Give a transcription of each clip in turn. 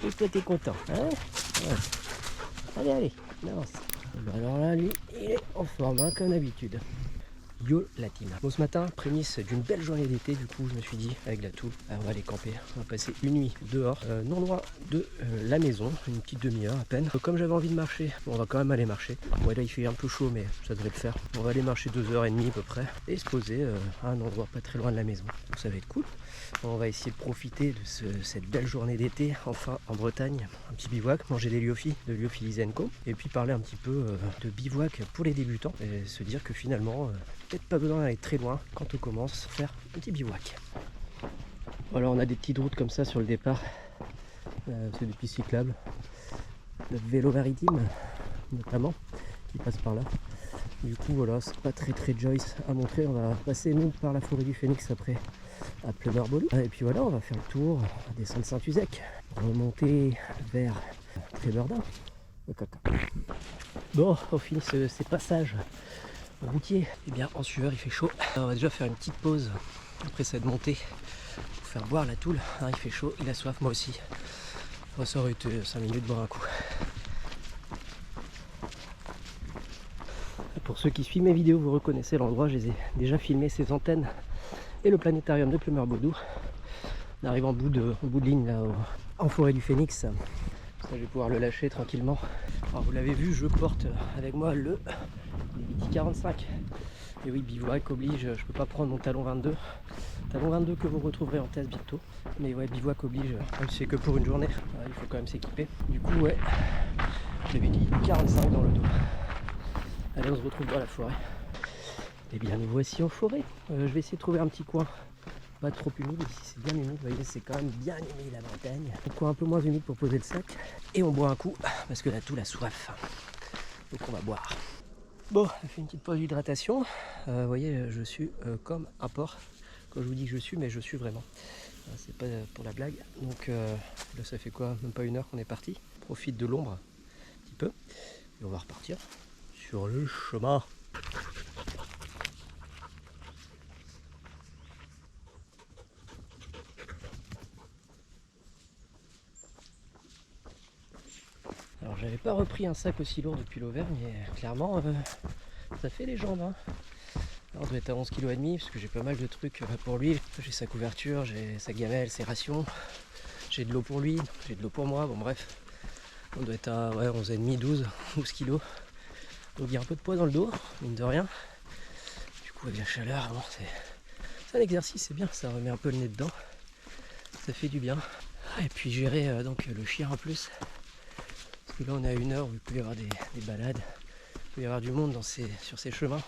Et toi t'es content, hein? Ouais. Allez, allez, avance. Alors là, lui, il est en forme, hein, comme d'habitude. Yo Latina. Bon, ce matin, prémisse d'une belle journée d'été, du coup je me suis dit avec la toule, on va aller camper, on va passer une nuit dehors, non loin de la maison, une petite demi-heure à peine. Comme j'avais envie de marcher, bon, on va quand même aller marcher. Ouais, là il fait un peu chaud mais ça devrait le faire. On va aller marcher 2h30 à peu près et se poser à un endroit pas très loin de la maison. Donc ça va être cool. On va essayer de profiter de cette belle journée d'été, enfin en Bretagne, un petit bivouac, manger des liofis de Lyophilis & Co. Et puis parler un petit peu de bivouac pour les débutants et se dire que finalement, peut-être pas besoin d'aller très loin quand on commence à faire un petit bivouac. Alors on a des petites routes comme ça sur le départ, c'est des pistes cyclables, le vélo maritime notamment qui passe par là. Du coup voilà, c'est pas très joyce à montrer. On va passer nous par la forêt du Phénix après à Pleumeur-Bodou. Et puis voilà, on va faire le tour, on va descendre Saint-Uzec, remonter vers Trébeurdun. Bon, on finit ces passages routiers. Et bien en sueur, il fait chaud. Alors, on va déjà faire une petite pause après cette montée pour faire boire la toule. Alors, il fait chaud, il a soif, moi aussi. Moi, ça aurait été 5 minutes boire un coup. Pour ceux qui suivent mes vidéos, vous reconnaissez l'endroit, je les ai déjà filmé, ces antennes et le planétarium de Pleumeur-Bodou. On arrive au bout de ligne là, en forêt du Phénix. Ça, je vais pouvoir le lâcher tranquillement. Alors, vous l'avez vu, je porte avec moi le Leviti 45. Et oui, bivouac oblige, je peux pas prendre mon talon 22. Talon 22 que vous retrouverez en test bientôt. Mais ouais, bivouac oblige, même si c'est que pour une journée, il faut quand même s'équiper. Du coup, ouais, Leviti 45 dans le dos. Allez, on se retrouve dans la forêt. Et bien, nous voici en forêt. Je vais essayer de trouver un petit coin pas trop humide. Ici, c'est bien humide. Vous voyez, c'est quand même bien humide la Bretagne. Un coin un peu moins humide pour poser le sac. Et on boit un coup parce que la toule a soif. Donc, on va boire. Bon, on fait une petite pause d'hydratation. Vous voyez, je suis comme un porc. Quand je vous dis que je suis, mais je suis vraiment. C'est pas pour la blague. Donc, là, ça fait quoi? Même pas une heure qu'on est parti. On profite de l'ombre un petit peu. Et on va repartir sur le chemin. Alors j'avais pas repris un sac aussi lourd depuis l'Auvergne, mais clairement ça fait les jambes. Hein. Alors on doit être à 11,5 kg parce que j'ai pas mal de trucs pour lui. J'ai sa couverture, j'ai sa gamelle, ses rations, j'ai de l'eau pour lui, j'ai de l'eau pour moi, bon bref. On doit être à 11,5, 12 kg. Donc il y a un peu de poids dans le dos, mine de rien. Du coup avec la chaleur, bon, c'est un exercice, c'est bien, ça remet un peu le nez dedans. Ça fait du bien. Et puis gérer donc le chien en plus. Parce que là on est à 1 heure où il peut y avoir des balades. Il peut y avoir du monde sur ces chemins.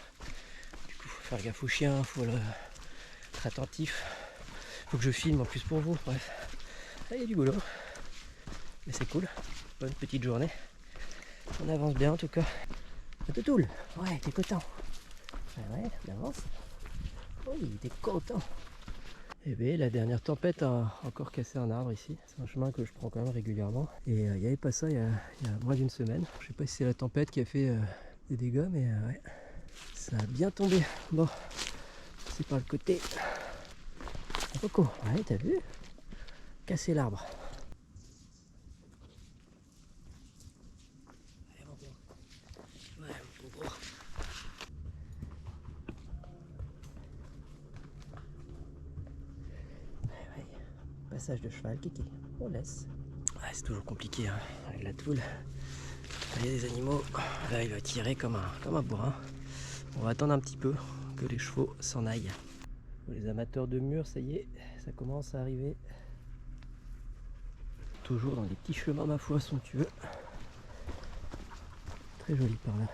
Du coup faut faire gaffe au chien, faut être attentif. Faut que je filme en plus pour vous, bref. Là il y a du boulot. Mais c'est cool. Bonne petite journée. On avance bien en tout cas. Toutoule, ouais, t'es content. Ouais, on avance. Oui, t'es content. Et bien la dernière tempête a encore cassé un arbre ici. C'est un chemin que je prends quand même régulièrement. Et il n'y avait pas ça il y a moins d'une semaine. Je sais pas si c'est la tempête qui a fait des dégâts, mais ouais, ça a bien tombé. Bon, c'est par le côté. Coco, ouais, t'as vu? Casser l'arbre. Passage de cheval, kiki, on laisse. Ouais, c'est toujours compliqué hein, avec la toule. Il y a des animaux, là il va tirer comme un bourrin. On va attendre un petit peu que les chevaux s'en aillent. Pour les amateurs de murs, ça y est, ça commence à arriver. Toujours dans des petits chemins ma foi somptueux. Très joli par là.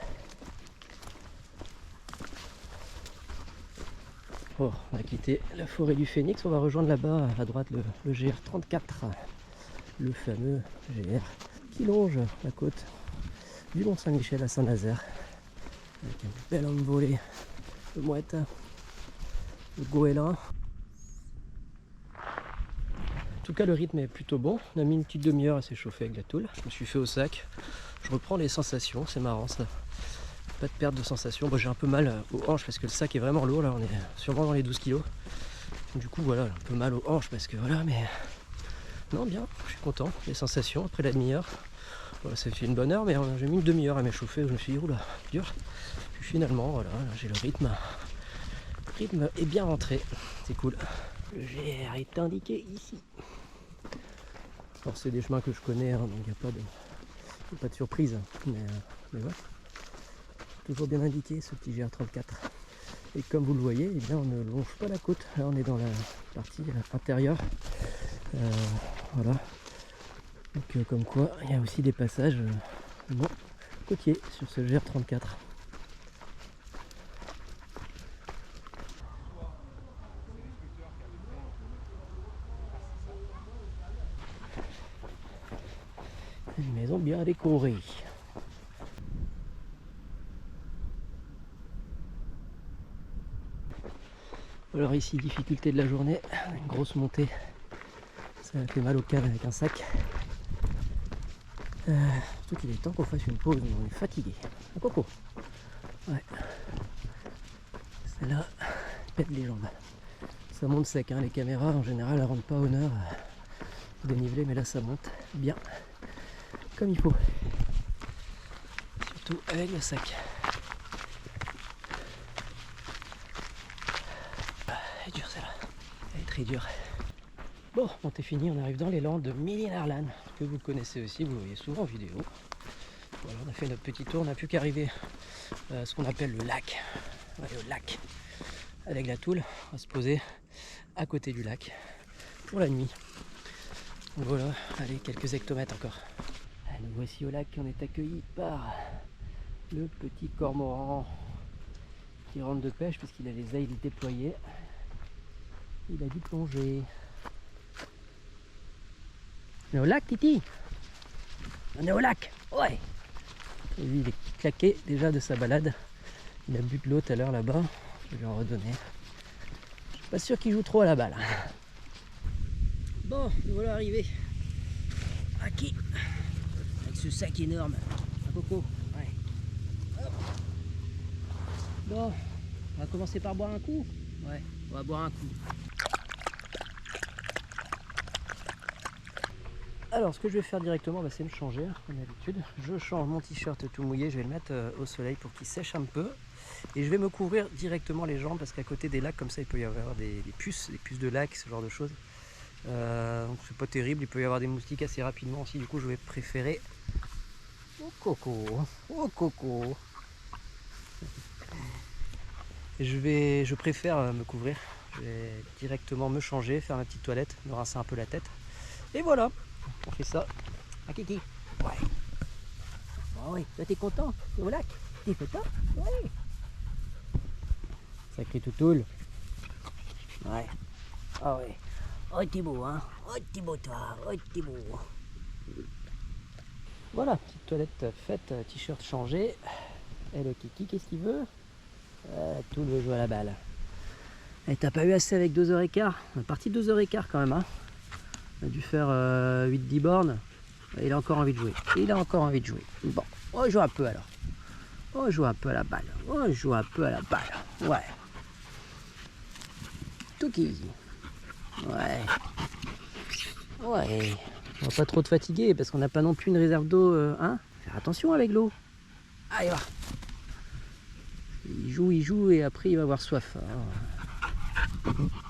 Bon, on a quitté la forêt du Phénix, on va rejoindre là-bas à droite le GR34, le fameux GR qui longe la côte du Mont-Saint-Michel à Saint-Nazaire, avec un bel homme volé de mouette, de goéland. En tout cas le rythme est plutôt bon, on a mis une petite demi-heure à s'échauffer avec la toule, je me suis fait au sac, je reprends les sensations, c'est marrant ça. Pas de perte de sensation. Bon, j'ai un peu mal aux hanches parce que le sac est vraiment lourd là, on est sûrement dans les 12 kg. Du coup voilà, un peu mal aux hanches parce que voilà, mais Non, bien, je suis content. Les sensations après la demi-heure. Voilà, ça fait une bonne heure, mais j'ai mis une demi-heure à m'échauffer. Je me suis dit, oula, dur. Puis finalement, voilà, j'ai le rythme. Le rythme est bien rentré. C'est cool. J'ai arrêté indiqué ici. Alors, c'est des chemins que je connais, hein, donc il n'y a pas de surprise. Mais ouais, toujours bien indiqué ce petit GR34. Et comme vous le voyez, eh bien, on ne longe pas la côte. Là, on est dans la partie intérieure. Voilà. Donc, comme quoi, il y a aussi des passages bon, côtiers sur ce GR34. Une maison bien décorée. Alors ici, difficulté de la journée, une grosse montée. Ça fait mal au calme avec un sac. Surtout qu'il est temps qu'on fasse une pause, on est fatigué. Un coco. Ouais. Celle-là pète les jambes. Ça monte sec, hein. Les caméras en général elles rendent pas honneur au dénivelé, mais là ça monte bien comme il faut. Surtout avec le sac. Elle est dure celle-là. Elle est très dure. Bon, montée finie, on arrive dans les landes de Millinerland, que vous connaissez aussi, vous le voyez souvent en vidéo. Voilà, on a fait notre petit tour, on n'a plus qu'arriver à ce qu'on appelle le lac. On va aller au lac avec la Toule, on va se poser à côté du lac pour la nuit. Donc voilà, allez, quelques hectomètres encore. Nous voici au lac, on est accueilli par le petit cormoran qui rentre de pêche puisqu'il a les ailes déployées. Il a dû plonger. On est au lac, Titi? On est au lac, ouais. Et lui, il est claqué déjà de sa balade. Il a bu de l'eau tout à l'heure là-bas. Je vais lui en redonner. Je suis pas sûr qu'il joue trop à la balle. Bon, nous voilà arrivés. Aki, avec ce sac énorme. Un coco. Ouais. Hop. Bon, on va commencer par boire un coup. Ouais, on va boire un coup. Alors, ce que je vais faire directement, c'est me changer, comme d'habitude. Je change mon t-shirt tout mouillé, je vais le mettre au soleil pour qu'il sèche un peu. Et je vais me couvrir directement les jambes parce qu'à côté des lacs, comme ça, il peut y avoir des puces de lac, ce genre de choses. Donc c'est pas terrible, il peut y avoir des moustiques assez rapidement aussi. Du coup, je vais préférer... Oh coco, oh coco. Je préfère me couvrir. Je vais directement me changer, faire ma petite toilette, me rincer un peu la tête. Et voilà, on fait ça. Ah Kiki. Ouais. Oh oui, toi t'es content? T'es au lac? T'es content? Ouais. Sacré toutoule. Ouais. Ah ouais. Oh t'es beau, hein? Oh t'es beau toi, oh t'es beau. Voilà, petite toilette faite, t-shirt changé. Et le Kiki, qu'est-ce qu'il veut? Tout le veut jouer à la balle. Et t'as pas eu assez avec 2h15? On est parti 2h15 quand même, hein? On a dû faire 8-10 bornes. Il a encore envie de jouer. Il a encore envie de jouer. Bon, on joue un peu alors. On joue un peu à la balle. On joue un peu à la balle. Ouais. Tout qui. Ouais. Ouais. On va pas trop te fatiguer parce qu'on n'a pas non plus une réserve d'eau. Hein? Faire attention avec l'eau. Allez, va. Il joue et après il va avoir soif.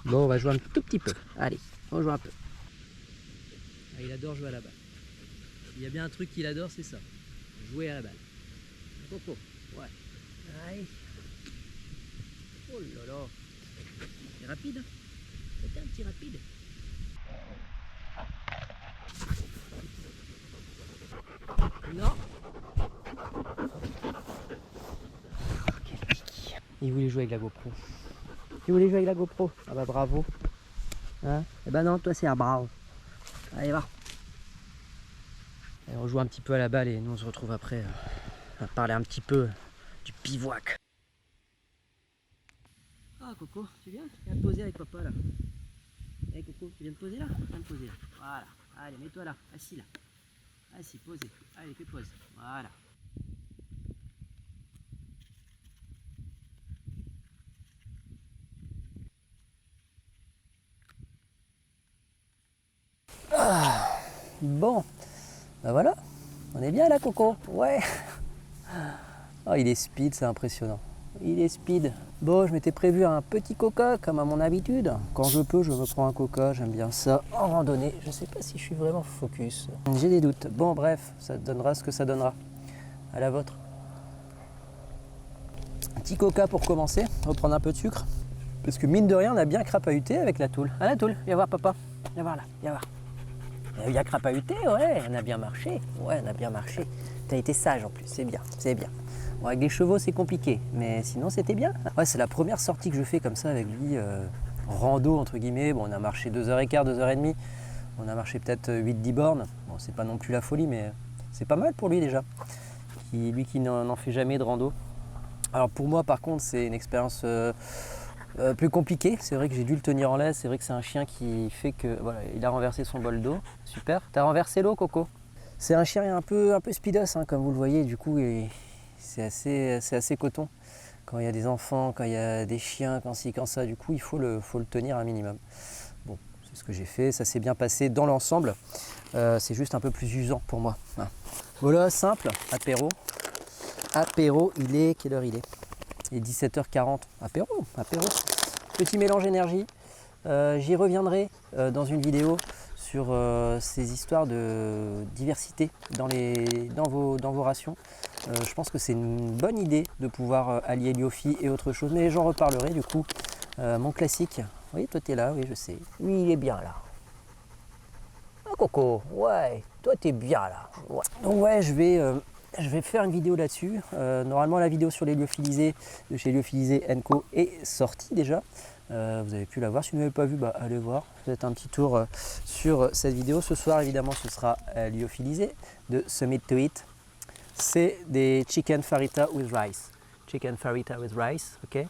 Bon, on va jouer un tout petit peu. Allez, on joue un peu. Ah, il adore jouer à la balle. Il y a bien un truc qu'il adore, c'est ça. Jouer à la balle. Coco, ouais. Allez. Oh là là. C'est rapide, hein? C'est un petit rapide. Non. Oh, quel pique. Il voulait jouer avec la GoPro. Il voulait jouer avec la GoPro. Ah bah bravo. Hein? Eh ben non, toi c'est un bravo. Allez, va. Et on joue un petit peu à la balle et nous on se retrouve après à parler un petit peu du bivouac. Ah Coco, tu viens te poser avec papa là. Eh Coco, tu viens te poser là? Viens te poser là. Voilà. Allez, mets-toi là, assis là. Assis, posé. Allez, fais pause. Voilà. Bon, ben voilà, on est bien là, Coco. Ouais. Oh, il est speed, c'est impressionnant. Il est speed. Bon, je m'étais prévu un petit coca, comme à mon habitude. Quand je peux, je me prends un coca, j'aime bien ça. En randonnée, je sais pas si je suis vraiment focus. J'ai des doutes. Bon, bref, ça donnera ce que ça donnera. À la vôtre. Un petit coca pour commencer, reprendre un peu de sucre. Parce que mine de rien, on a bien crapahuté avec la toule. Ah, la toule, viens voir papa. Viens voir là, viens voir. Il y a crapahuté, ouais, on a bien marché. Ouais, on a bien marché. T'as été sage en plus, c'est bien, c'est bien. Bon, avec les chevaux, c'est compliqué, mais sinon, c'était bien. Ouais, c'est la première sortie que je fais comme ça avec lui, rando, entre guillemets. Bon, on a marché 2h15, 2h30. On a marché peut-être 8-10 bornes. Bon, c'est pas non plus la folie, mais c'est pas mal pour lui déjà. Lui qui n'en fait jamais de rando. Alors pour moi, par contre, c'est une expérience plus compliquée. C'est vrai que j'ai dû le tenir en laisse. C'est vrai que c'est un chien qui fait que... Voilà, il a renversé son bol d'eau. Super. T'as renversé l'eau, Coco? C'est un chien un peu speedos, hein, comme vous le voyez. Du coup, c'est assez coton. Quand il y a des enfants, quand il y a des chiens, quand ci, quand ça, du coup, il faut le tenir un minimum. Bon, c'est ce que j'ai fait. Ça s'est bien passé dans l'ensemble. C'est juste un peu plus usant pour moi. Voilà, simple, apéro. Apéro, quelle heure il est? Il est 17h40. Apéro. Petit mélange énergie. J'y reviendrai dans une vidéo sur ces histoires de diversité dans vos rations. Je pense que c'est une bonne idée de pouvoir allier lyophilie et autre chose, mais j'en reparlerai du coup. Mon classique. Oui, toi t'es là, oui, je sais. Oui, il est bien là. Ah, Coco, ouais, toi t'es bien là. Ouais. Donc ouais, je vais faire une vidéo là-dessus. Normalement, la vidéo sur les lyophilisés de chez Lyophilisé & Co est sortie déjà. Vous avez pu la voir. Si vous n'avez pas vu, allez voir. Faites un petit tour sur cette vidéo. Ce soir, évidemment, ce sera lyophilisé de Summit to Eat. C'est des chicken farita with rice. Chicken farita with rice, ok.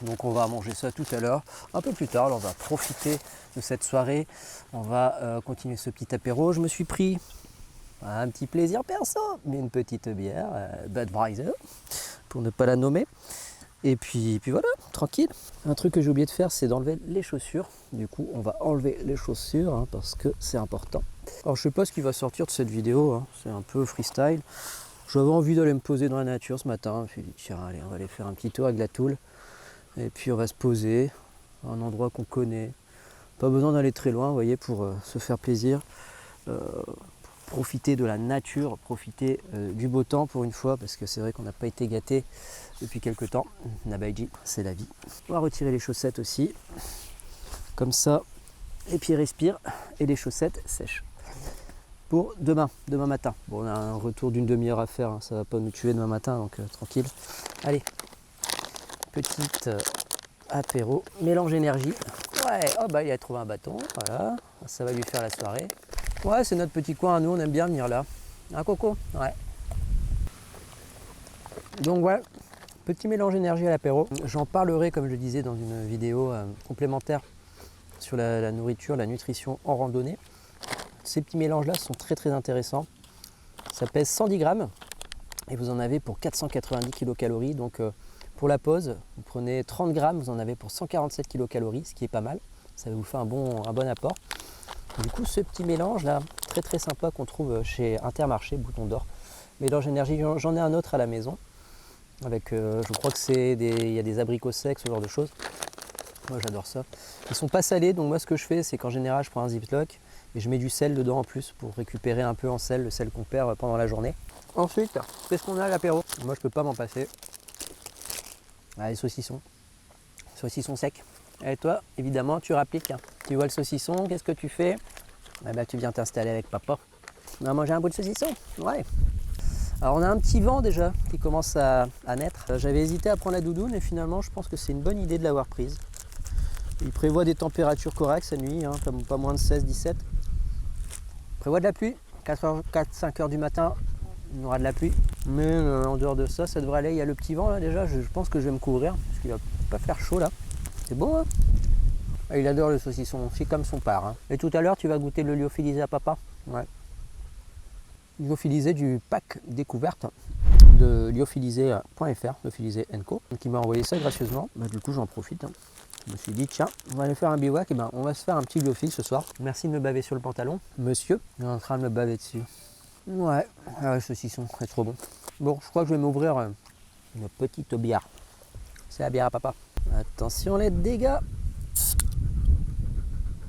Donc on va manger ça tout à l'heure, un peu plus tard. Alors on va profiter de cette soirée. On va continuer ce petit apéro. Je me suis pris un petit plaisir perso, mais une petite bière, Budweiser, pour ne pas la nommer. Et puis voilà, tranquille. Un truc que j'ai oublié de faire, c'est d'enlever les chaussures. Du coup, on va enlever les chaussures hein, parce que c'est important. Alors je sais pas ce qui va sortir de cette vidéo, hein. C'est un peu freestyle. J'avais envie d'aller me poser dans la nature ce matin. Je me suis dit, tiens, allez, on va aller faire un petit tour avec la toule. Et puis on va se poser à un endroit qu'on connaît. Pas besoin d'aller très loin, vous voyez, pour se faire plaisir. Profiter de la nature, profiter du beau temps pour une fois, parce que c'est vrai qu'on n'a pas été gâté depuis quelques temps. Nabaiji, c'est la vie. On va retirer les chaussettes aussi. Comme ça, les pieds respirent et les chaussettes sèchent. Pour demain matin. Bon, on a un retour d'une demi-heure à faire, hein, ça va pas nous tuer demain matin, donc tranquille. Allez, petite apéro, mélange énergie. Ouais, oh il a trouvé un bâton, voilà, ça va lui faire la soirée. Ouais, c'est notre petit coin à nous, on aime bien venir là. Un Coco? Ouais. Donc ouais, petit mélange énergie à l'apéro. J'en parlerai, comme je disais, dans une vidéo complémentaire sur la nourriture, la nutrition en randonnée. Ces petits mélanges-là sont très très intéressants. Ça pèse 110 grammes et vous en avez pour 490 kilocalories. Donc pour la pause, vous prenez 30 grammes, vous en avez pour 147 kilocalories, ce qui est pas mal. Ça vous fait un bon apport. Du coup, ce petit mélange là, très très sympa qu'on trouve chez Intermarché, Bouton d'Or. Mélange énergie, j'en ai un autre à la maison. Avec, je crois que il y a des abricots secs, ce genre de choses. Moi j'adore ça. Ils sont pas salés, donc moi ce que je fais, c'est qu'en général je prends un ziploc et je mets du sel dedans en plus pour récupérer un peu en sel, le sel qu'on perd pendant la journée. Ensuite, qu'est-ce qu'on a à l'apéro? Moi je peux pas m'en passer. Ah, les saucissons. Saucissons secs. Et toi, évidemment, tu rappliques. Tu vois le saucisson, qu'est-ce que tu fais? Tu viens t'installer avec papa. On va manger un bout de saucisson? Ouais. Alors on a un petit vent déjà qui commence à naître. J'avais hésité à prendre la doudoune et finalement je pense que c'est une bonne idée de l'avoir prise. Il prévoit des températures correctes cette nuit, hein, pas moins de 16-17. Il prévoit de la pluie, 4-5 heures du matin, il y aura de la pluie. Mais en dehors de ça, ça devrait aller. Il y a le petit vent là déjà, je pense que je vais me couvrir parce qu'il va pas faire chaud là. C'est beau hein. Il adore le saucisson, c'est comme son père. Hein. Et tout à l'heure tu vas goûter le lyophilisé à papa? Ouais. Lyophilisé du pack découverte de lyophilisé.fr, Lyophilisé & Co, qui m'a envoyé ça gracieusement. Du coup j'en profite. Hein. Je me suis dit, tiens, on va aller faire un bivouac, et ben on va se faire un petit glow-fish ce soir. Merci de me baver sur le pantalon. Monsieur est en train de me baver dessus. Ouais, le saucisson, c'est trop bon. Bon, je crois que je vais m'ouvrir une petite bière. C'est la bière à papa. Attention les dégâts.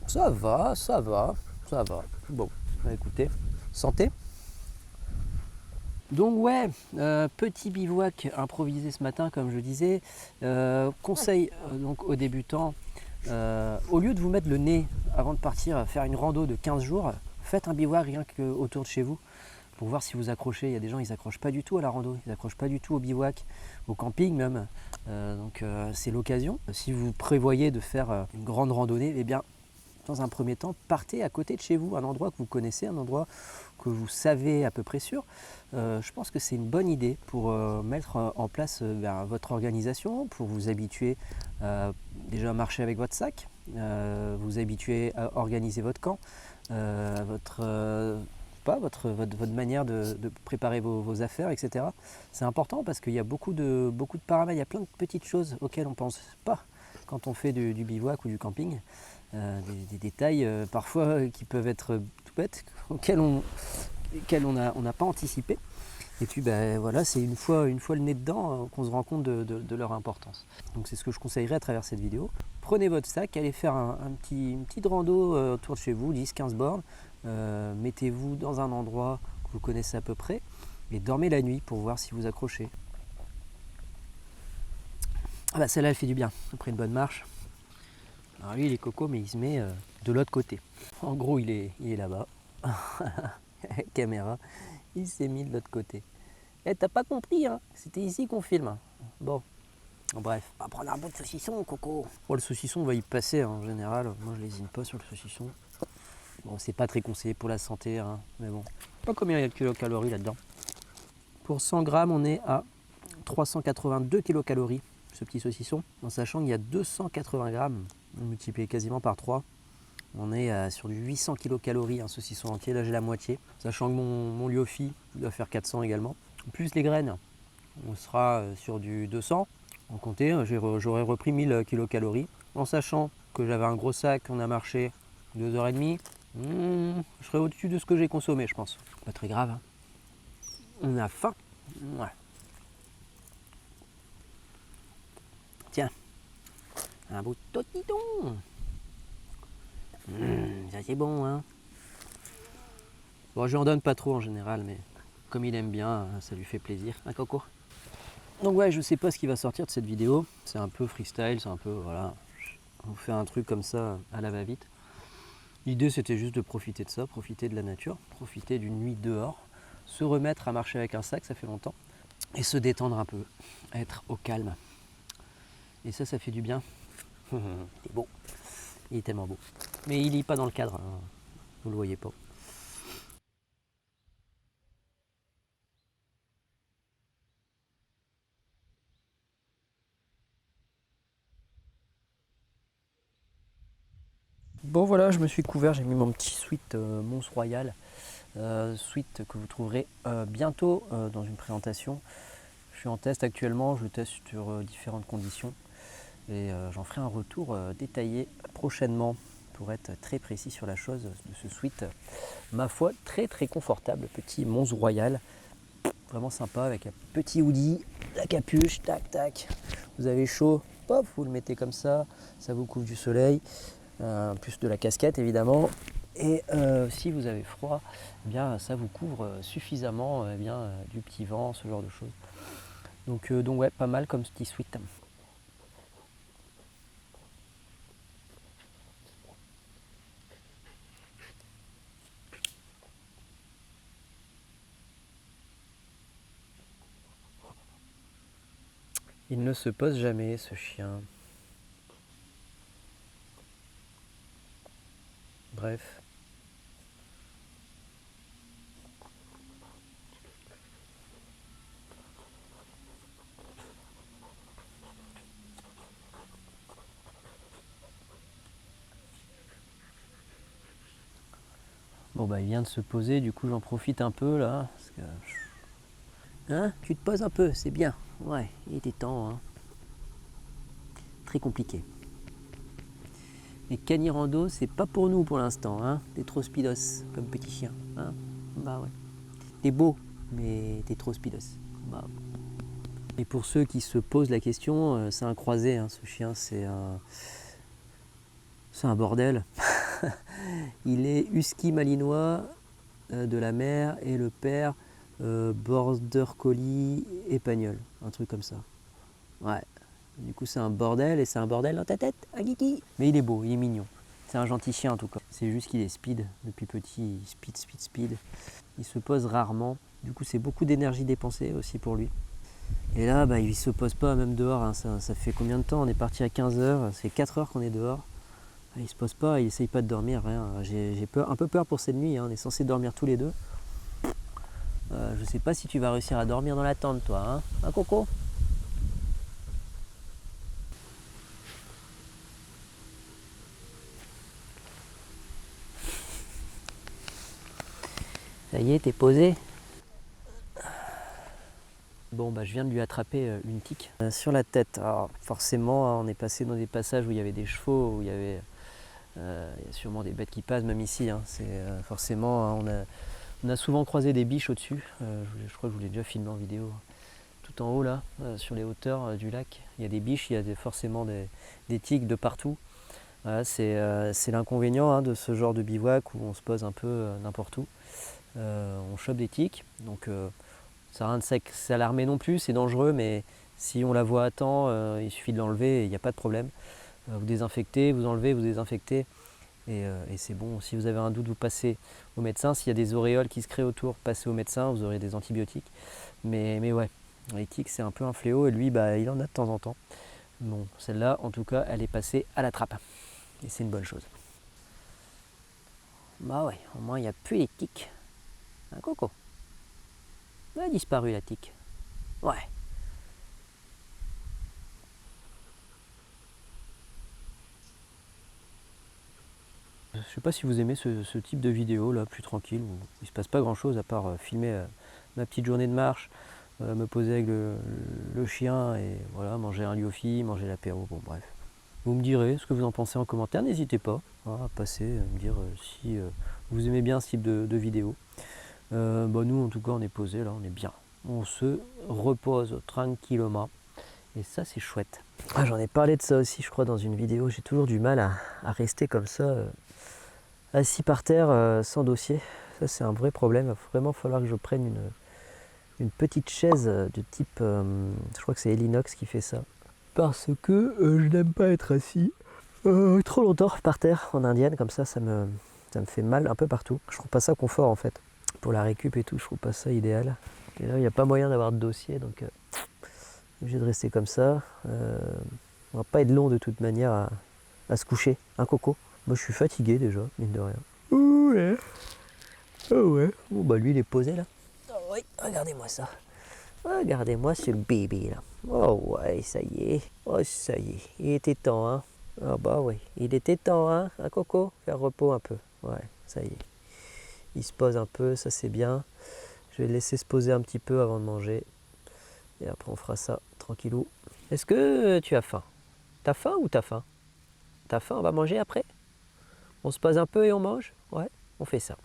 Ça va, ça va, ça va. Bon, écoutez, santé. Donc ouais, petit bivouac improvisé ce matin comme je disais. Conseil donc aux débutants, au lieu de vous mettre le nez avant de partir faire une rando de 15 jours, faites un bivouac rien qu'autour de chez vous pour voir si vous accrochez. Il y a des gens ils accrochent pas du tout à la rando, ils accrochent pas du tout au bivouac, au camping même. Donc c'est l'occasion. Si vous prévoyez de faire une grande randonnée, eh bien dans un premier temps, partez à côté de chez vous, un endroit que vous connaissez, un endroit que vous savez à peu près sûr. Je pense que c'est une bonne idée pour mettre en place votre organisation, pour vous habituer déjà à marcher avec votre sac, vous habituer à organiser votre camp, votre manière de préparer vos affaires, etc. C'est important parce qu'il y a beaucoup de paramètres, il y a plein de petites choses auxquelles on ne pense pas quand on fait du bivouac ou du camping. Des détails parfois qui peuvent être tout bêtes, auxquels on n'a pas anticipé. Et puis voilà, c'est une fois le nez dedans qu'on se rend compte de leur importance. Donc c'est ce que je conseillerais à travers cette vidéo. Prenez votre sac, allez faire une petite rando autour de chez vous, 10-15 bornes. Mettez-vous dans un endroit que vous connaissez à peu près et dormez la nuit pour voir si vous accrochez. Ah bah celle-là elle fait du bien, après une bonne marche. Alors lui il est coco mais il se met de l'autre côté. En gros il est là-bas. Caméra, il s'est mis de l'autre côté. Eh t'as pas compris hein, c'était ici qu'on filme. Bon, bref, on va prendre un bout de saucisson coco. Oh, le saucisson va y passer hein, en général, moi je lésine pas sur le saucisson. Bon c'est pas très conseillé pour la santé hein, mais bon. Pas combien il y a de kilocalories là-dedans. Pour 100 grammes on est à 382 kilocalories. Ce petit saucisson, en sachant qu'il y a 280 grammes, multiplié quasiment par 3, on est sur du 800 kilocalories, un saucisson entier, là j'ai la moitié, sachant que mon Lyofi doit faire 400 également. Plus les graines, on sera sur du 200, en compter, j'aurais repris 1000 kilocalories, en sachant que j'avais un gros sac, on a marché 2h30, je serais au-dessus de ce que j'ai consommé je pense. Pas très grave, hein. On a faim, ouais. Tiens, un bout de saucisson. Ça c'est bon hein. Bon je lui en donne pas trop en général mais comme il aime bien ça lui fait plaisir. Un coco. Donc ouais je sais pas ce qui va sortir de cette vidéo. C'est un peu freestyle, c'est un peu voilà. On fait un truc comme ça à la va-vite. L'idée c'était juste de profiter de ça, profiter de la nature, profiter d'une nuit dehors, se remettre à marcher avec un sac, ça fait longtemps, et se détendre un peu, être au calme. Et ça fait du bien. C'est beau. Il est tellement beau. Mais il n'est pas dans le cadre, hein. Vous le voyez pas. Bon voilà, je me suis couvert, j'ai mis mon petit sweat Mons Royal. Sweat que vous trouverez bientôt dans une présentation. Je suis en test actuellement, je le teste sur différentes conditions. Et j'en ferai un retour détaillé prochainement pour être très précis sur la chose de ce sweat. Ma foi, très confortable, petit Mons Royal. Vraiment sympa avec un petit hoodie, la capuche, tac tac. Vous avez chaud, pop, vous le mettez comme ça vous couvre du soleil. Plus de la casquette évidemment. Et si vous avez froid, eh bien, ça vous couvre suffisamment du petit vent, ce genre de choses. Donc ouais, pas mal comme petit sweat. Il ne se pose jamais, ce chien. Bref. Bon bah il vient de se poser, du coup j'en profite un peu là. Parce que... Hein? Tu te poses un peu, c'est bien. Ouais, il était temps. Hein. Très compliqué. Et Canirando, c'est pas pour nous pour l'instant, hein. T'es trop speedos comme petit chien, hein. Bah ouais. T'es beau, mais t'es trop speedos. Bah. Et pour ceux qui se posent la question, c'est un croisé, hein, ce chien, c'est un bordel. Il est husky malinois de la mère et le père border collie espagnol, un truc comme ça. Ouais. Du coup, c'est un bordel et c'est un bordel dans ta tête, un kiki. Mais il est beau, il est mignon. C'est un gentil chien en tout cas. C'est juste qu'il est speed. Depuis petit, il speed. Il se pose rarement. Du coup, c'est beaucoup d'énergie dépensée aussi pour lui. Et là, bah, il se pose pas même dehors. Hein. Ça fait combien de temps? On est parti à 15h. C'est 4 heures qu'on est dehors. Il se pose pas, il essaye pas de dormir, rien. J'ai un peu peur pour cette nuit. Hein. On est censé dormir tous les deux. Je sais pas si tu vas réussir à dormir dans la tente, toi. Hein, Coco? Ça y est, t'es posé? Bon, bah, je viens de lui attraper une tique sur la tête. Alors, forcément, on est passé dans des passages où il y avait des chevaux, où il y avait sûrement des bêtes qui passent, même ici. Hein. Forcément, on a souvent croisé des biches au-dessus. Je crois que je vous l'ai déjà filmé en vidéo. Tout en haut, là, sur les hauteurs du lac, il y a des biches, il y a forcément des tiques de partout. Voilà, c'est l'inconvénient hein, de ce genre de bivouac où on se pose un peu n'importe où. On chope des tiques, donc ça n'a rien de s'alarmer non plus, c'est dangereux, mais si on la voit à temps, il suffit de l'enlever et il n'y a pas de problème. Vous désinfectez, vous enlevez, vous désinfectez et c'est bon. Si vous avez un doute, vous passez au médecin. S'il y a des auréoles qui se créent autour, passez au médecin, vous aurez des antibiotiques. Mais ouais, les tiques c'est un peu un fléau et lui bah, il en a de temps en temps. Bon, celle-là en tout cas, elle est passée à la trappe et c'est une bonne chose. Bah ouais, au moins il n'y a plus les tiques. Un Coco. Elle a disparu la tique. Ouais. Je sais pas si vous aimez ce type de vidéo là, plus tranquille, où il se passe pas grand chose à part filmer ma petite journée de marche, me poser avec le chien et voilà, manger un Liofi, manger l'apéro, bon bref. Vous me direz ce que vous en pensez en commentaire, n'hésitez pas à passer, me dire si vous aimez bien ce type de vidéo. Bah nous en tout cas on est posé là, on est bien. On se repose tranquillement et ça c'est chouette. Ah, j'en ai parlé de ça aussi je crois dans une vidéo, j'ai toujours du mal à rester comme ça, assis par terre sans dossier. Ça c'est un vrai problème, il va vraiment falloir que je prenne une petite chaise de type, je crois que c'est Elinox qui fait ça. Parce que je n'aime pas être assis trop longtemps par terre en indienne, comme ça me fait mal un peu partout. Je trouve pas ça confort en fait. Pour la récup et tout, je trouve pas ça idéal. Et là, il n'y a pas moyen d'avoir de dossier, donc obligé de rester comme ça. On va pas être long de toute manière à se coucher. Un Coco. Moi, je suis fatigué déjà, mine de rien. Ouais. Oh ouais. Bon, bah lui, il est posé là. Oh oui, regardez-moi ça. Regardez-moi ce bébé là. Oh ouais, ça y est. Oh, ça y est. Il était temps, hein. Ah bah oui, il était temps, hein. Un Coco, faire repos un peu. Ouais, ça y est. Il se pose un peu, ça c'est bien. Je vais le laisser se poser un petit peu avant de manger. Et après on fera ça tranquillou. Est-ce que tu as faim? T'as faim ou t'as faim? T'as faim, on va manger après? On se pose un peu et on mange? Ouais, on fait ça.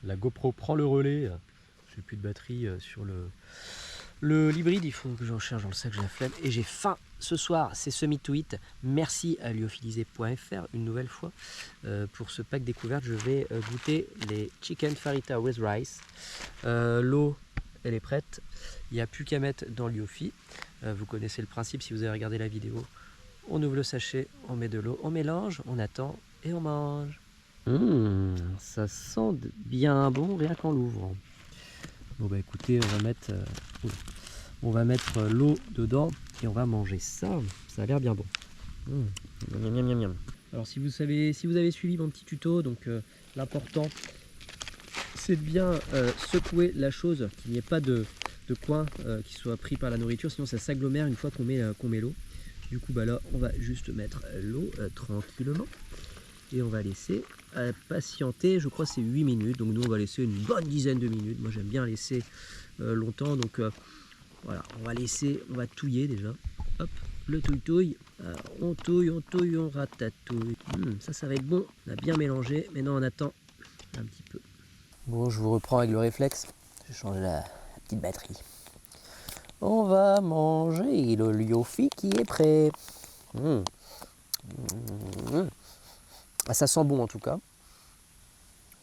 La GoPro prend le relais. J'ai plus de batterie sur l'hybride, il faut que j'en charge dans le sac, j'ai la flemme. Et j'ai faim ce soir, c'est Semi to Eat. Merci à lyophilisé.fr une nouvelle fois. Pour ce pack découverte, je vais goûter les Chicken Farita with Rice. L'eau, elle est prête. Il n'y a plus qu'à mettre dans Lyofi. Vous connaissez le principe si vous avez regardé la vidéo. On ouvre le sachet, on met de l'eau, on mélange, on attend et on mange. Ça sent bien bon rien qu'en l'ouvrant. Bon bah écoutez, on va mettre l'eau dedans et on va manger ça. Ça a l'air bien bon. Miam, miam, miam, miam. Alors si vous avez suivi mon petit tuto, donc l'important c'est de bien secouer la chose, qu'il n'y ait pas de coin qui soit pris par la nourriture, sinon ça s'agglomère une fois qu'on met l'eau. Du coup bah là on va juste mettre l'eau tranquillement et on va laisser à patienter, je crois que c'est 8 minutes. Donc nous on va laisser une bonne dizaine de minutes. Moi j'aime bien laisser longtemps. Donc voilà, on va touiller déjà. Hop, le touille-touille. On touille, on ratatouille. Ça va être bon. On a bien mélangé. Maintenant on attend un petit peu. Bon, je vous reprends avec le réflexe. Je change la petite batterie. On va manger le Liofi qui est prêt. Ah, ça sent bon en tout cas.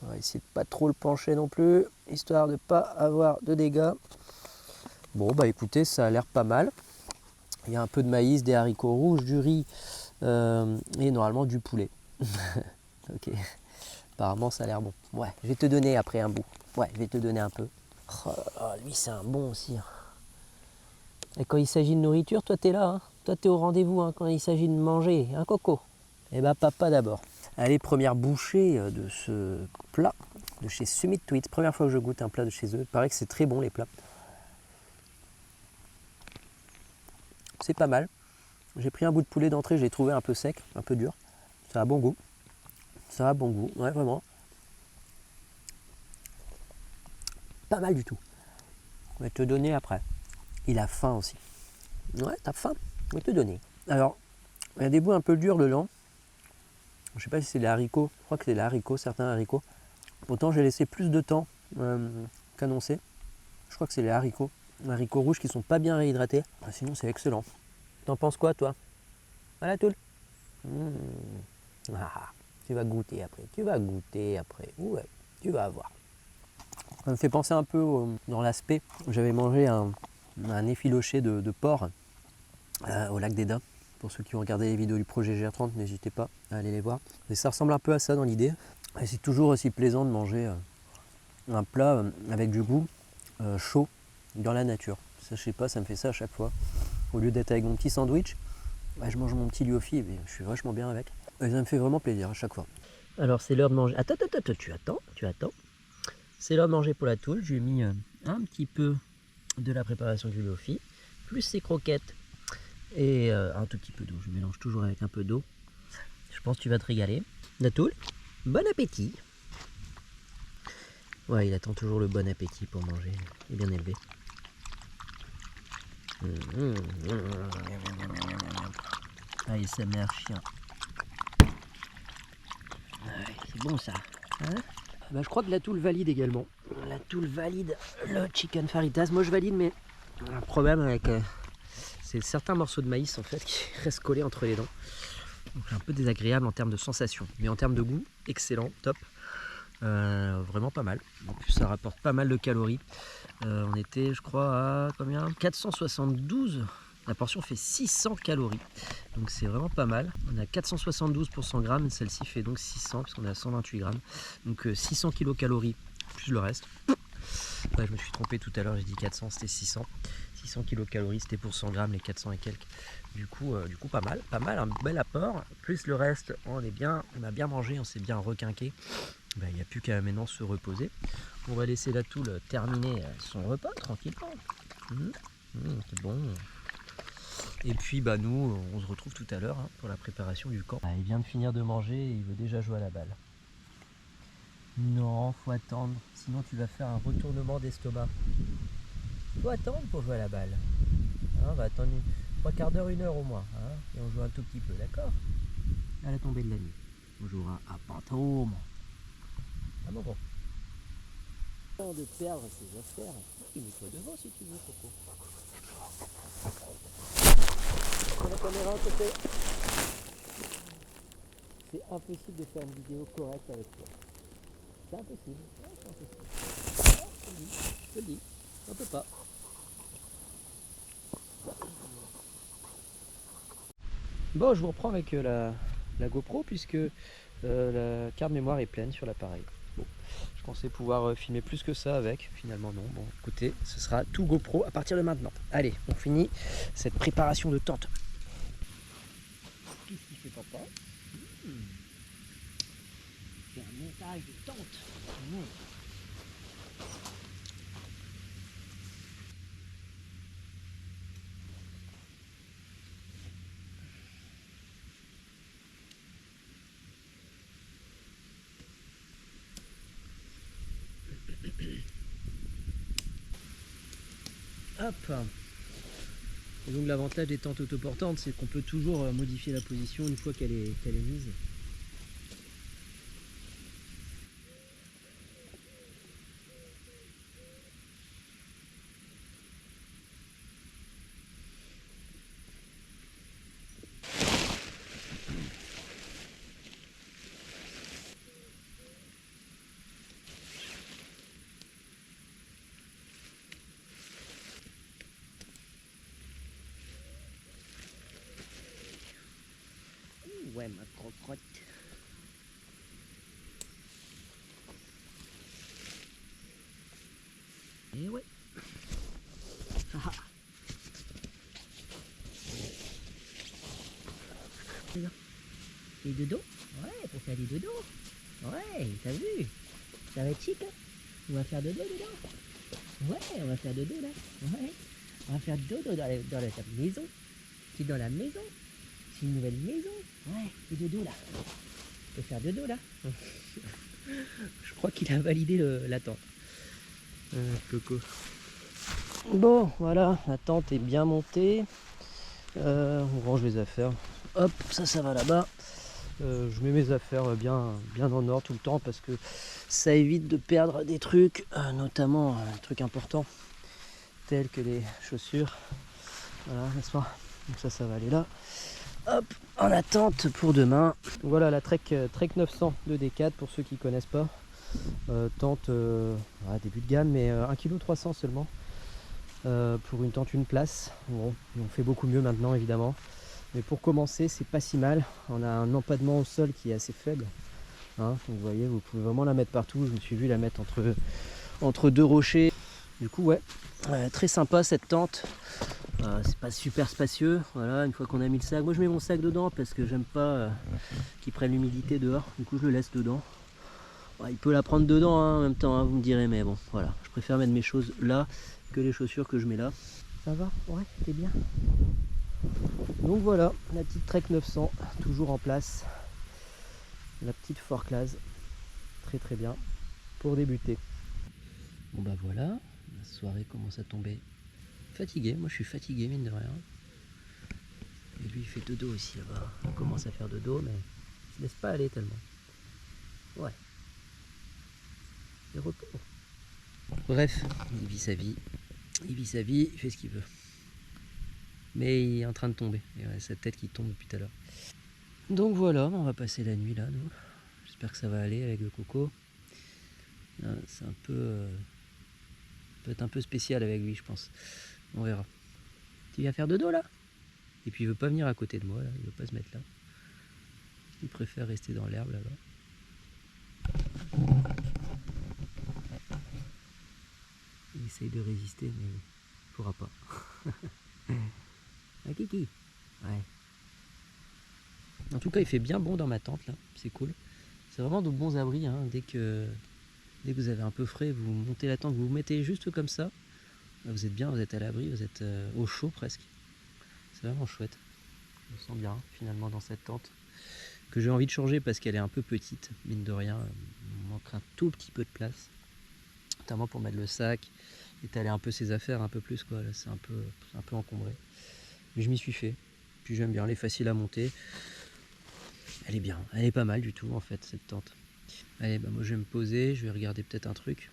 On va essayer de pas trop le pencher non plus, histoire de pas avoir de dégâts. Bon bah écoutez, ça a l'air pas mal. Il y a un peu de maïs, des haricots rouges, du riz et normalement du poulet. Ok. Apparemment ça a l'air bon. Ouais, je vais te donner après un bout. Ouais, je vais te donner un peu. Oh là là, lui c'est un bon aussi. Et quand il s'agit de nourriture, toi t'es là. Hein. Toi t'es au rendez-vous hein, quand il s'agit de manger. Un coco. Eh bah papa d'abord. Allez, première bouchée de ce plat de chez Summit Tweets. Première fois que je goûte un plat de chez eux. Il paraît que c'est très bon les plats. C'est pas mal. J'ai pris un bout de poulet d'entrée, je l'ai trouvé un peu sec, un peu dur. Ça a bon goût. Ça a bon goût, ouais vraiment. Pas mal du tout. Je vais te donner après. Il a faim aussi. Ouais, t'as faim. Je vais te donner. Alors, il y a des bouts un peu durs dedans. Je sais pas si c'est les haricots. Je crois que c'est les haricots, certains haricots. Pourtant, j'ai laissé plus de temps qu'annoncé. Je crois que c'est les haricots rouges qui sont pas bien réhydratés. Sinon, c'est excellent. T'en penses quoi, toi? Voilà, Toul. Tu vas goûter après. Ouais, tu vas voir. Ça me fait penser un peu dans l'aspect. J'avais mangé un effiloché de porc au lac d'Eda. Pour ceux qui ont regardé les vidéos du projet GR30, n'hésitez pas à aller les voir. Et ça ressemble un peu à ça dans l'idée. Et c'est toujours aussi plaisant de manger un plat avec du goût chaud dans la nature. Ça, je sais pas, ça me fait ça à chaque fois. Au lieu d'être avec mon petit sandwich, je mange mon petit Liofi et je suis vachement bien avec. Et ça me fait vraiment plaisir à chaque fois. Alors c'est l'heure de manger. Attends, tu attends. C'est l'heure de manger pour la Toul. Je lui ai mis un petit peu de la préparation du Liofi, plus ses croquettes et un tout petit peu d'eau. Je mélange toujours avec un peu d'eau. Je pense que tu vas te régaler. La Toul, bon appétit. Ouais, il attend toujours le bon appétit pour manger. Il est bien élevé. Allez, sa mère chien. Ouais, c'est bon ça. Hein je crois que la Toul valide également. La Toul valide le chicken faritas. Moi je valide, mais un problème avec c'est certains morceaux de maïs en fait qui restent collés entre les dents. Donc c'est un peu désagréable en termes de sensation. Mais en termes de goût, excellent, top. Vraiment pas mal. En plus ça rapporte pas mal de calories. On était je crois à combien 472. La portion fait 600 calories. Donc c'est vraiment pas mal. On a 472 pour 100 grammes. Celle-ci fait donc 600 parce qu'on est à 128 grammes. Donc 600 kilocalories plus le reste. Ouais, je me suis trompé tout à l'heure, j'ai dit 400, c'était 600. 600 kilocalories, c'était pour 100 grammes, les 400 et quelques. Du coup, pas mal, un bel apport. Plus le reste, on a bien mangé, on s'est bien requinqué. Il n'y a plus qu'à maintenant se reposer. On va laisser la Toul terminer son repas tranquillement. C'est bon. Et puis nous, on se retrouve tout à l'heure pour la préparation du camp. Il vient de finir de manger et il veut déjà jouer à la balle. Non, faut attendre, sinon tu vas faire un retournement d'estomac. Faut attendre pour jouer à la balle. On va attendre 3/4 d'heure, 1 heure au moins. Et on joue un tout petit peu, d'accord? À la tombée de la nuit. On jouera à Fantôme. Ah bon. Temps de perdre ses affaires. Mets-toi devant si tu veux, Coco. Sur la caméra à côté. C'est impossible de faire une vidéo correcte avec toi. C'est impossible. C'est impossible. Je te le dis. On peut pas. Bon, je vous reprends avec la GoPro puisque la carte mémoire est pleine sur l'appareil. Bon, je pensais pouvoir filmer plus que ça avec, finalement non. Bon, écoutez, ce sera tout GoPro à partir de maintenant. Allez, on finit cette préparation de tente. Qu'est-ce qu'il fait papa? C'est un montage de tente. Hop. Et donc l'avantage des tentes autoportantes, c'est qu'on peut toujours modifier la position une fois qu'elle est mise. Ouais, ma crotte. Et ouais. Ah, ah. Les dodos? Ouais, pour faire des dodos. Ouais, t'as vu? Ça va être chic, hein? On va faire dodo dedans. Ouais, on va faire dodo là. Ouais. On va faire dodo dans la maison. C'est dans la maison. C'est une nouvelle maison. Ouais, c'est dodo là. On peut faire dodo là. Je crois qu'il a validé la tente. Coco. Bon, voilà, la tente est bien montée. On range les affaires. Hop, ça va là-bas. Je mets mes affaires bien en ordre tout le temps parce que ça évite de perdre des trucs, notamment un truc important tels que les chaussures. Voilà, n'est-ce pas? Donc ça va aller là. Hop, en attente pour demain. Donc voilà la Trek 900 de D4 pour ceux qui connaissent pas. Tente début de gamme, mais 1,3 kg seulement. Pour une tente une place. Bon, on fait beaucoup mieux maintenant évidemment. Mais pour commencer, c'est pas si mal. On a un empadement au sol qui est assez faible. Hein, donc vous voyez, vous pouvez vraiment la mettre partout. Je me suis vu la mettre entre deux rochers. Du coup, ouais, très sympa cette tente. C'est pas super spacieux. Voilà, une fois qu'on a mis le sac, moi je mets mon sac dedans parce que j'aime pas qu'il prenne l'humidité dehors. Du coup, je le laisse dedans. Ouais, il peut la prendre dedans hein, en même temps, hein, vous me direz, mais bon, voilà. Je préfère mettre mes choses là que les chaussures que je mets là. Ça va? Ouais, t'es bien. Donc voilà, la petite Trek 900, toujours en place. La petite Forclaz, très bien, pour débuter. Bon bah voilà, la soirée commence à tomber. Fatigué, moi je suis fatigué mine de rien. Et lui il fait dodo aussi là-bas. On commence à faire dodo mais il se laisse pas aller tellement. Ouais. Et repos. Bref, il vit sa vie. Il fait ce qu'il veut. Mais il est en train de tomber. Et ouais, sa tête qui tombe depuis tout à l'heure. Donc voilà, on va passer la nuit là, nous. J'espère que ça va aller avec le coco. C'est un peu... peut être un peu spécial avec lui, je pense. On verra. Tu viens faire dodo là? Et puis il veut pas venir à côté de moi, là. Il veut pas se mettre là. Il préfère rester dans l'herbe là-bas. Il essaye de résister, mais il pourra pas. Ah Kiki. Ouais. En tout cas, il fait bien bon dans ma tente là. C'est cool. C'est vraiment de bons abris. Hein. Dès que vous avez un peu frais, vous montez la tente, vous vous mettez juste comme ça. Vous êtes bien, vous êtes à l'abri, vous êtes au chaud presque. C'est vraiment chouette. Je me sens bien finalement dans cette tente. Que j'ai envie de changer parce qu'elle est un peu petite, mine de rien. Il manque un tout petit peu de place. Notamment pour mettre le sac, étaler un peu ses affaires un peu plus quoi. Là, c'est un peu encombré. Mais je m'y suis fait. Puis j'aime bien, elle est facile à monter. Elle est bien, elle est pas mal du tout en fait cette tente. Allez, bah moi je vais me poser, je vais regarder peut-être un truc.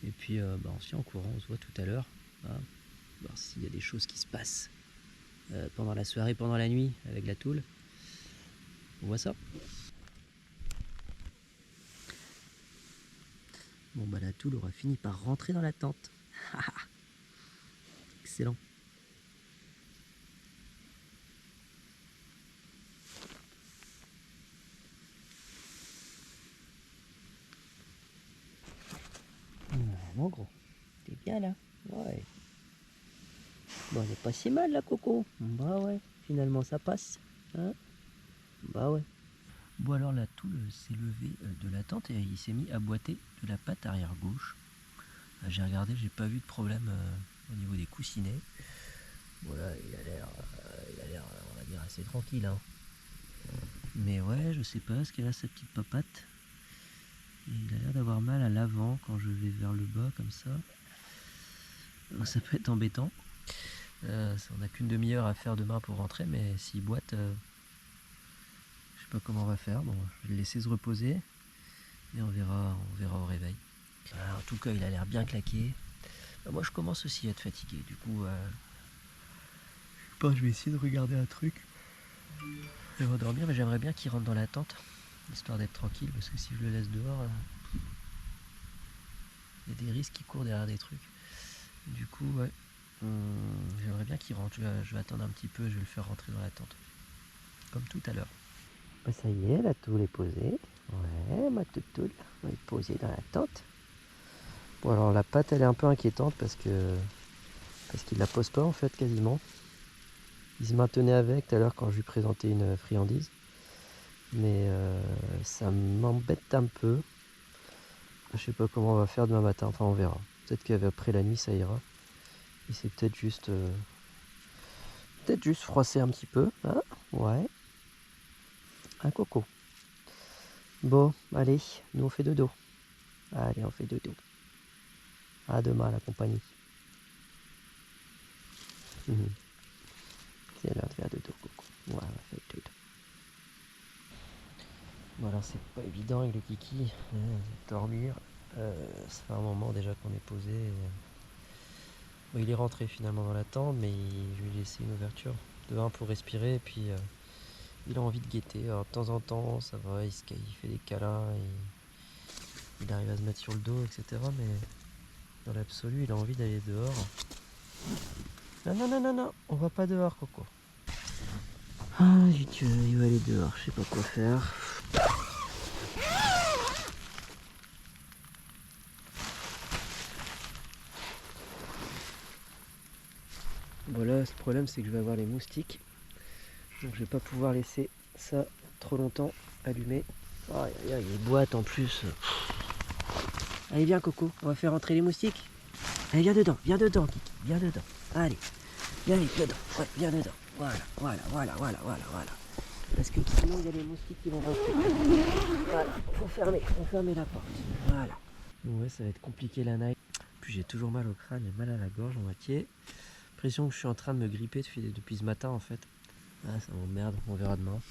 Et puis on se tient en courant, on se voit tout à l'heure. Hein, voir s'il y a des choses qui se passent pendant la soirée, pendant la nuit avec la toule. On voit ça. Bon bah la toule aura fini par rentrer dans la tente. Excellent. Mon gros, t'es bien là? Ouais. Bon, elle est pas si mal la coco. Bah ouais, finalement ça passe. Hein? Bah ouais. Bon alors la toule s'est levée de la tente et il s'est mis à boiter de la patte arrière gauche. J'ai regardé, j'ai pas vu de problème au niveau des coussinets. Voilà, il a l'air, on va dire, assez tranquille. Hein. Mais ouais, je sais pas, est-ce qu'elle a sa petite papate? Et il a l'air d'avoir mal à l'avant quand je vais vers le bas comme ça. Donc ça peut être embêtant. On n'a qu'une demi-heure à faire demain pour rentrer, mais s'il boite, je sais pas comment on va faire. Bon, je vais le laisser se reposer et on verra au réveil. En tout cas, il a l'air bien claqué. Moi, je commence aussi à être fatigué. Du coup, je vais essayer de regarder un truc et m'endormir, mais j'aimerais bien qu'il rentre dans la tente, histoire d'être tranquille, parce que si je le laisse dehors, il y a des risques qui courent derrière des trucs. Du coup, ouais, j'aimerais bien qu'il rentre. Je vais attendre un petit peu, je vais le faire rentrer dans la tente, comme tout à l'heure. Ça y est, la toule est posée. Ouais, ma toutoule, elle est posée dans la tente. Bon, alors la patte, elle est un peu inquiétante parce qu'il la pose pas en fait quasiment. Il se maintenait avec tout à l'heure quand je lui présentais une friandise. Mais ça m'embête un peu. Je sais pas comment on va faire demain matin, enfin on verra. Peut-être qu'après la nuit ça ira. Et c'est peut-être juste froisser un petit peu, hein. Ouais. Un coco. Bon, allez, nous on fait dodo. Allez, on fait dodo. À demain la compagnie. C'est l'heure de faire dodo, coco. Ouais, on va faire dodo. Bon alors c'est pas évident avec le kiki, dormir. Ça fait un moment déjà qu'on est posé. Bon, il est rentré finalement dans la tente, mais je lui ai laissé une ouverture de 1 pour respirer, et puis il a envie de guetter. Alors de temps en temps ça va, il fait des câlins, il arrive à se mettre sur le dos, etc. Mais dans l'absolu il a envie d'aller dehors. Non, on va pas dehors, Coco. Ah, il va aller dehors, je sais pas quoi faire. Bon là, le problème c'est que je vais avoir les moustiques. Donc je vais pas pouvoir laisser ça trop longtemps allumé. Oh, il y a des boîtes en plus. Allez viens Coco, on va faire entrer les moustiques. Allez viens dedans, Kiki, viens dedans. Allez, viens dedans, ouais, viens dedans. Voilà. Parce que sinon il y a les moustiques qui vont rentrer. Voilà, faut fermer la porte. Voilà. Bon, ouais, ça va être compliqué la night. Puis j'ai toujours mal au crâne, j'ai mal à la gorge en moitié. L'impression que je suis en train de me gripper depuis ce matin en fait. Ah, ça m'emmerde, on verra demain.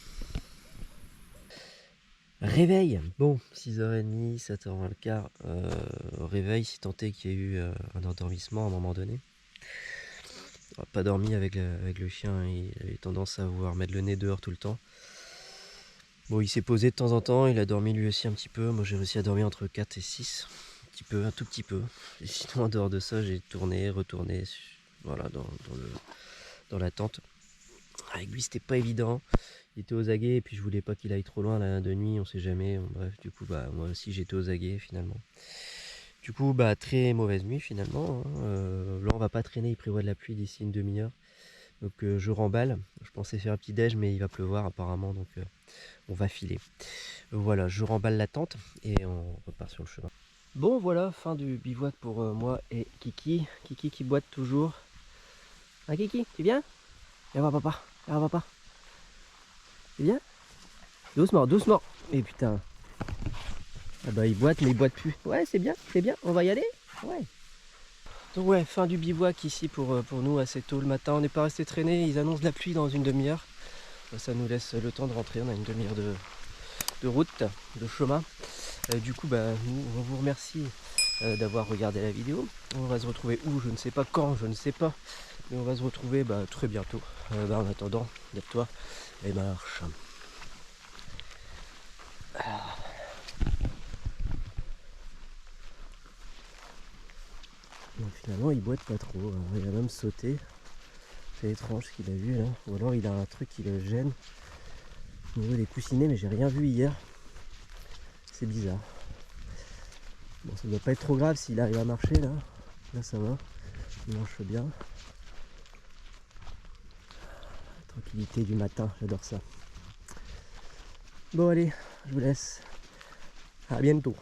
Réveil, bon, 6h30, 7h15, réveil si tant est qu'il y a eu un endormissement à un moment donné. On n'a pas dormi avec le chien, il avait tendance à vouloir mettre le nez dehors tout le temps. Bon, il s'est posé de temps en temps, il a dormi lui aussi un petit peu. Moi j'ai réussi à dormir entre 4 et 6, un tout petit peu. Et sinon en dehors de ça, j'ai retourné, voilà, dans la tente. Avec lui c'était pas évident, il était aux aguets et puis je voulais pas qu'il aille trop loin là, de nuit, on sait jamais. Bref, du coup moi aussi j'étais aux aguets finalement. Du coup très mauvaise nuit finalement, hein. Là on va pas traîner, il prévoit de la pluie d'ici une demi-heure. Donc je remballe, je pensais faire un petit déj mais il va pleuvoir apparemment, donc on va filer. Voilà, je remballe la tente et on repart sur le chemin. Bon voilà, fin du bivouac pour moi et Kiki. Kiki qui boite toujours. Ah Kiki, tu viens? Viens voir papa. Tu viens? Doucement. Et putain. Ah bah il boite mais il boite plus. Ouais c'est bien, on va y aller? Ouais. Donc ouais, fin du bivouac ici pour nous assez tôt le matin. On n'est pas resté traîner, ils annoncent la pluie dans une demi-heure. Ça nous laisse le temps de rentrer, on a une demi-heure de route, de chemin. Du coup nous, on vous remercie d'avoir regardé la vidéo. On va se retrouver où? Je ne sais pas quand, je ne sais pas. Mais on va se retrouver très bientôt. En attendant, lève-toi et marche. Donc finalement il boite pas trop, hein. Il a même sauté. C'est étrange ce qu'il a vu là. Ou alors il a un truc qui le gêne au niveau des coussinets, mais j'ai rien vu hier. C'est bizarre. Bon, ça doit pas être trop grave s'il arrive à marcher là. Là ça va. Il marche bien. Tranquillité du matin, j'adore ça. Bon allez, je vous laisse. À bientôt.